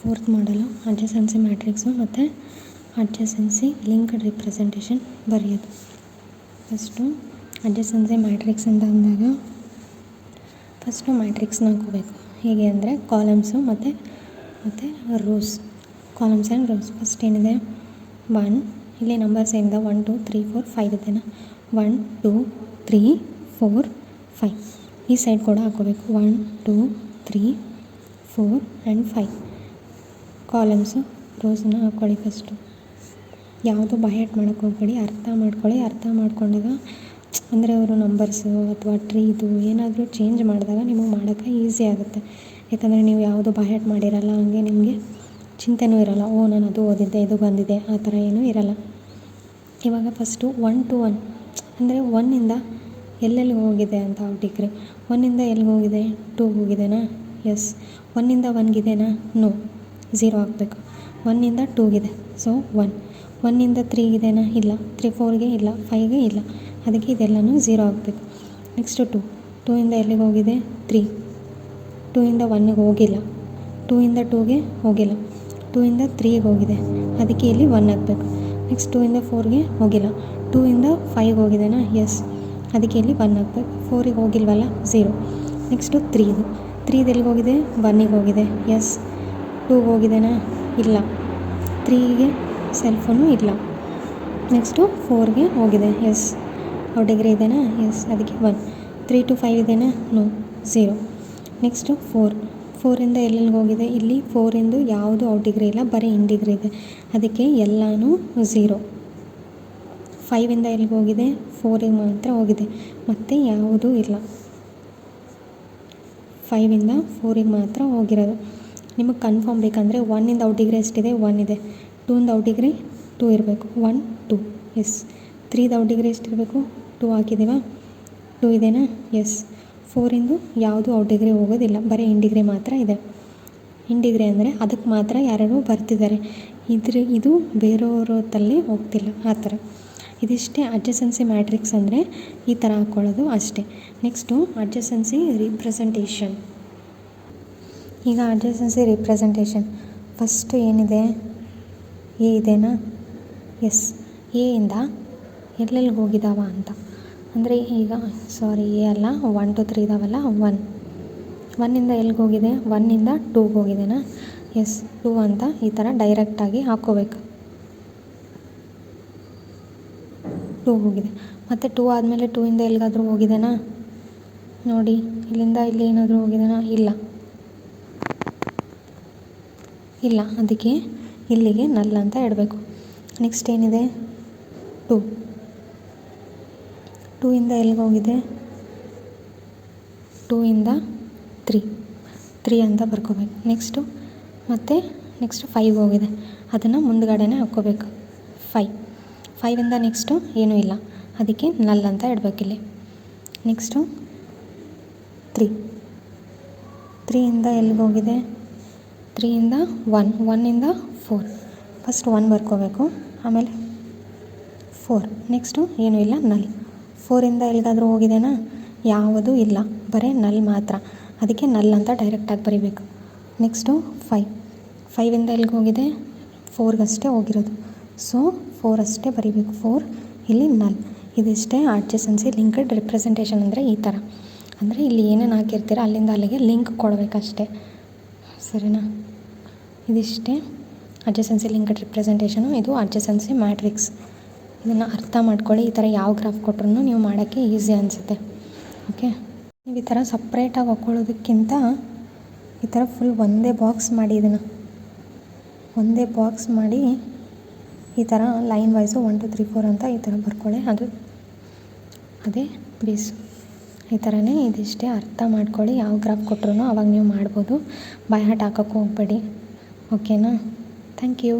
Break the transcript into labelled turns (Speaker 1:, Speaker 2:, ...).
Speaker 1: Fourth ಮಾಡಲು adjacency matrix ಮತ್ತು adjacency linked representation ಬರೆಯೋದು. ಫಸ್ಟು ಅಡ್ಜಸೆನ್ಸಿ ಮ್ಯಾಟ್ರಿಕ್ಸ್ ಅಂತ ಅಂದಾಗ ಫಸ್ಟು ಮ್ಯಾಟ್ರಿಕ್ಸ್ನ ಹಾಕೋಬೇಕು. ಹೇಗೆ ಅಂದರೆ ಕಾಲಮ್ಸು ಮತ್ತು rose, columns and rose. First ಏನಿದೆ 1, ಇಲ್ಲಿ ನಂಬರ್ಸ್ ಏನಿದೆ 1 2 3 4 5 ಇದೆನಾ, 1 2 3 4 5. ಈ ಸೈಡ್ ಕೂಡ ಹಾಕೋಬೇಕು 1 2 3 4 ಆ್ಯಂಡ್ 5 ಕಾಲಮ್ಸು ರೋಸನ್ನ ಹಾಕ್ಕೊಳ್ಳಿ. ಫಸ್ಟು ಯಾವುದು ಬೈಹ್ಯಾಟ್ ಮಾಡೋಕ್ಕೆ ಹೋಗ್ಬೇಡಿ, ಅರ್ಥ ಮಾಡ್ಕೊಳ್ಳಿ. ಅರ್ಥ ಮಾಡ್ಕೊಂಡಾಗ ಅಂದರೆ ಅವರು ನಂಬರ್ಸು ಅಥವಾ ಟ್ರೀದು ಏನಾದರೂ ಚೇಂಜ್ ಮಾಡಿದಾಗ ನಿಮಗೆ ಮಾಡೋಕ್ಕೆ ಈಸಿ ಆಗುತ್ತೆ. ಯಾಕಂದರೆ ನೀವು ಯಾವುದು ಬೈಹ್ಯಾಟ್ ಮಾಡಿರಲ್ಲ, ಹಂಗೆ ನಿಮಗೆ ಚಿಂತೆನೂ ಇರೋಲ್ಲ. ನಾನು ಅದು ಓದಿದ್ದೆ ಇದು ಬಂದಿದೆ ಆ ಥರ ಏನೂ ಇರೋಲ್ಲ. ಇವಾಗ ಫಸ್ಟು 1 to 1 ಅಂದರೆ 1ಇಂದ ಎಲ್ಲೆಲ್ಲಿ ಹೋಗಿದೆ ಅಂತ ಡಿಗ್ರಿ. 1ಇಂದ ಎಲ್ಲಿಗೆ ಹೋಗಿದೆ, 2ಗೆ ಹೋಗಿದೆನಾ, ಎಸ್. 1ಇಂದ 1ಗಿದೆನಾ, ನೋ, 0 ಹಾಕಬೇಕು. 1ಇಂದ 2ಗಿದೆ, ಸೊ 1. 1ಇಂದ 3ಗಿದೆನಾ, ಇಲ್ಲ. 3 4ಗೆ ಇಲ್ಲ, 5ಗೆ ಇಲ್ಲ, ಅದಕ್ಕೆ ಇದೆಲ್ಲನೂ 0 ಹಾಕಬೇಕು. ನೆಕ್ಸ್ಟು 2ಇಂದ ಎಲ್ಲಿಗೆ ಹೋಗಿದೆ, 3. 2ಇಂದ 1ಗೆ ಹೋಗಿಲ್ಲ, 2ಇಂದ 2ಗೆ ಹೋಗಿಲ್ಲ, 2ಇಂದ 3ಗೆ ಹೋಗಿದೆ, ಅದಕ್ಕೆ ಇಲ್ಲಿ 1 ಹಾಕಬೇಕು. ನೆಕ್ಸ್ಟ್ 2ಇಂದ 4ಗೆ ಹೋಗಿಲ್ಲ, 2ಇಂದ 5ಗೆ ಹೋಗಿದೆನಾ, ಎಸ್, ಅದಕ್ಕೆ ಇಲ್ಲಿ 1 ಹಾಕಬೇಕು. 4ಗೆ ಹೋಗಿಲ್ವಲ್ಲ, 0. ನೆಕ್ಸ್ಟು 3ದು ಎಲ್ಲಿಗೆ ಹೋಗಿದೆ, 1ಗೆ ಹೋಗಿದೆ, ಎಸ್. 2ಗೆ ಹೋಗಿದೆನಾ, ಇಲ್ಲ. 3ಗೆ ಸೆಲ್ಫೋನು ಇಲ್ಲ. ನೆಕ್ಸ್ಟು 4ಗೆ ಹೋಗಿದೆ, ಎಸ್. ಡಿಗ್ರಿ ಇದೆನಾ, ಎಸ್, ಅದಕ್ಕೆ 1. 3 to 5 ಇದೆನಾ, ನೋ, 0. ನೆಕ್ಸ್ಟು 4ಇಂದ ಎಲ್ಲೆಲ್ಲಿಗೆ ಹೋಗಿದೆ, ಇಲ್ಲಿ 4ಇಂದು ಯಾವುದು ಡಿಗ್ರಿ ಇಲ್ಲ, ಬರೀ ಇಂಡಿಗ್ರಿ ಇದೆ, ಅದಕ್ಕೆ ಎಲ್ಲನೂ 0. 5ಇಂದ ಎಲ್ಲಿಗೆ ಹೋಗಿದೆ, 4ಗೆ ಮಾತ್ರ ಹೋಗಿದೆ, ಮತ್ತು ಯಾವುದೂ ಇಲ್ಲ. 5ಇಂದ 4ಗೆ ಮಾತ್ರ ಹೋಗಿರೋದು. ನಿಮಗೆ ಕನ್ಫರ್ಮ್ ಬೇಕಂದರೆ 1ಇಂದ ಡಿಗ್ರಿ ಎಷ್ಟಿದೆ, 1 ಇದೆ. 2ಇಂದ ಡಿಗ್ರಿ 2 ಇರಬೇಕು, 1 2, ಎಸ್. 3ದ ಡಿಗ್ರಿ ಎಷ್ಟಿರಬೇಕು, 2 ಹಾಕಿದ್ದೀವಾ, 2 ಇದೆನಾ, ಎಸ್. 4ಇಂದು ಯಾವುದು ಡಿಗ್ರಿ ಹೋಗೋದಿಲ್ಲ, ಬರೀ ಇಂಡಿಗ್ರಿ ಮಾತ್ರ ಇದೆ. ಇಂಡಿಗ್ರಿ ಅಂದರೆ ಅದಕ್ಕೆ ಮಾತ್ರ ಯಾರು ಬರ್ತಿದ್ದಾರೆ, ಇದು ಬೇರೆಯವ್ರದಲ್ಲಿ ಹೋಗ್ತಿಲ್ಲ, ಆ ಥರ. ಇದಿಷ್ಟೇ ಅಡ್ಜಸೆನ್ಸಿ ಮ್ಯಾಟ್ರಿಕ್ಸ್ ಅಂದರೆ ಈ ಥರ ಹಾಕ್ಕೊಳ್ಳೋದು ಅಷ್ಟೇ. Next adjacency representation. ಈಗ ಅಡ್ಜಸೆನ್ಸಿ ರಿಪ್ರೆಸೆಂಟೇಷನ್ ಫಸ್ಟು ಏನಿದೆ, ಎ ಇದೆನಾ, ಎಸ್. ಎಯಿಂದ ಎಲ್ಲೆಲ್ಲಿಗೆ ಹೋಗಿದ್ದಾವ ಅಂತ ಅಂದರೆ ಈಗ ಎ ಅಲ್ಲ, 1 2 3 ಇದಾವಲ್ಲ, 1ಇಂದ ಎಲ್ಲಿಗೆ ಹೋಗಿದೆ, 1ಇಂದ 2ಗೆ ಹೋಗಿದೆನಾ, ಎಸ್. 2 ಅಂತ ಈ ಥರ ಡೈರೆಕ್ಟಾಗಿ ಹಾಕ್ಕೋಬೇಕು. 2 ಹೋಗಿದೆ, ಮತ್ತು 2 ಆದಮೇಲೆ 2ಇಂದ ಎಲ್ಲಿಗಾದರೂ ಹೋಗಿದೆನಾ ನೋಡಿ, ಇಲ್ಲಿಂದ ಇಲ್ಲಿ ಏನಾದರೂ ಹೋಗಿದೆನಾ, ಇಲ್ಲ, ಅದಕ್ಕೆ ಇಲ್ಲಿಗೆ ನಲ್ ಅಂತ ಇಡಬೇಕು. ನೆಕ್ಸ್ಟ್ ಏನಿದೆ 2ಇಂದ ಎಲ್ಲಿಗೆ ಹೋಗಿದೆ, 2ಇಂದ 3 ಅಂತ ಬರ್ಕೋಬೇಕು. ನೆಕ್ಸ್ಟು 5 ಹೋಗಿದೆ, ಅದನ್ನು ಮುಂದ್ಗಡೆನೇ ಹಾಕ್ಕೋಬೇಕು. 5ಇಂದ ನೆಕ್ಸ್ಟು ಏನೂ ಇಲ್ಲ, ಅದಕ್ಕೆ ನಲ್ ಅಂತ ಇಡಬೇಕಿಲ್ಲಿ. ನೆಕ್ಸ್ಟು 3ಇಂದ ಎಲ್ಲಿಗೆ ಹೋಗಿದೆ, 3ಇಂದ 1ಇಂದ 4. ಫಸ್ಟ್ 1 ಬರ್ಕೋಬೇಕು, ಆಮೇಲೆ 4. ನೆಕ್ಸ್ಟು ಏನೂ ಇಲ್ಲ, ನಲ್. 4ಇಂದ ಎಲ್ಲಿಗಾದರೂ ಹೋಗಿದೆನಾ, ಯಾವುದೂ ಇಲ್ಲ, ಬರೀ ನಲ್ ಮಾತ್ರ, ಅದಕ್ಕೆ ನಲ್ ಅಂತ ಡೈರೆಕ್ಟಾಗಿ ಬರೀಬೇಕು. ನೆಕ್ಸ್ಟು 5ಇಂದ ಎಲ್ಲಿಗೆ ಹೋಗಿದೆ, 4ಗಷ್ಟೇ ಹೋಗಿರೋದು, ಸೊ 4 ಅಷ್ಟೇ ಬರೀಬೇಕು. 4 ಇಲ್ಲಿ ನಲ್. ಇದಿಷ್ಟೇ ಅಡ್ಜಸೆನ್ಸಿ ಲಿಂಕ್ಡ್ ರಿಪ್ರೆಸೆಂಟೇಷನ್ ಅಂದರೆ ಈ ಥರ. ಅಂದರೆ ಇಲ್ಲಿ ಏನೇನು ಹಾಕಿರ್ತೀರ ಅಲ್ಲಿಂದ ಅಲ್ಲಿಗೆ ಲಿಂಕ್ ಕೊಡಬೇಕಷ್ಟೇ, ಸರಿನಾ. ಇದಿಷ್ಟೇ ಅಡ್ಜಸೆನ್ಸಿ ಲಿಂಕ್ಡ್ ರಿಪ್ರೆಸೆಂಟೇಷನು, ಇದು ಅಡ್ಜಸೆನ್ಸಿ ಮ್ಯಾಟ್ರಿಕ್ಸ್. ಇದನ್ನು ಅರ್ಥ ಮಾಡ್ಕೊಳ್ಳಿ. ಈ ಥರ ಯಾವ ಗ್ರಾಫ್ ಕೊಟ್ಟರು ನೀವು ಮಾಡೋಕ್ಕೆ ಈಸಿ ಅನಿಸುತ್ತೆ. ಓಕೆ, ನೀವು ಈ ಥರ ಸಪ್ರೇಟಾಗಿ ಹಾಕ್ಕೊಳ್ಳೋದಕ್ಕಿಂತ ಈ ಥರ ಫುಲ್ ಒಂದೇ ಬಾಕ್ಸ್ ಮಾಡಿ, ಇದನ್ನು ಒಂದೇ ಬಾಕ್ಸ್ ಮಾಡಿ ಈ ಥರ ಲೈನ್ ವೈಸು 1 2 3 4 ಅಂತ ಈ ಥರ ಬರ್ಕೊಳ್ಳಿ, ಅದೇ ಬೇಸು. ಈ ಥರನೇ ಇದಿಷ್ಟೇ, ಅರ್ಥ ಮಾಡ್ಕೊಳ್ಳಿ. ಯಾವ ಗ್ರಾಫ್ ಕೊಟ್ಟರು ಅವಾಗ ನೀವು ಮಾಡ್ಬೋದು, ಬೈ ಹಾರ್ಟ್ ಹಾಕೋಕ್ಕೆ ಹೋಗಬೇಡಿ. ಓಕೆನಾ, ಥ್ಯಾಂಕ್ ಯು.